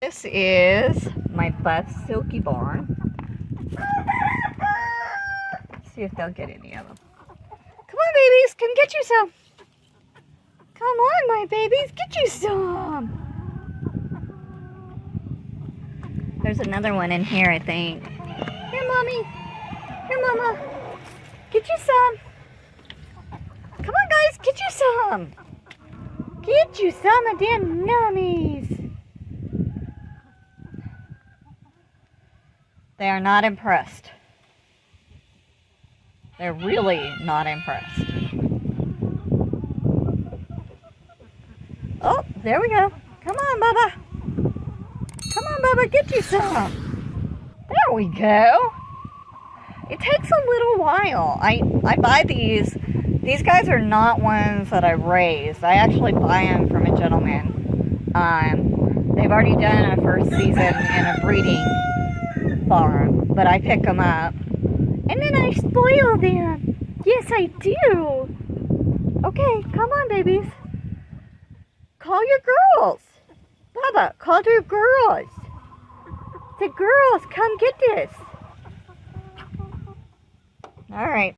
This is my Buff Silkie barn. See if they'll get any of them. Come on, babies, come get you some. Come on, my babies, get you some. There's another one in here, I think. Here, Mommy. Here, Mama. Get you some. Come on, guys, get you some. Get you some of them nummies. They are not impressed. They're really not impressed. Oh, there we go. Come on, Bubba. Come on, Bubba, get you some. There we go. It takes a little while. I buy these. These guys are not ones that I raised. I actually buy them from a gentleman. They've already done a first season in a breeding farm, but I pick them up. And then I spoil them. Yes, I do. Okay, come on, babies. Call your girls. Bubba, call your girls. The girls, come get this. All right.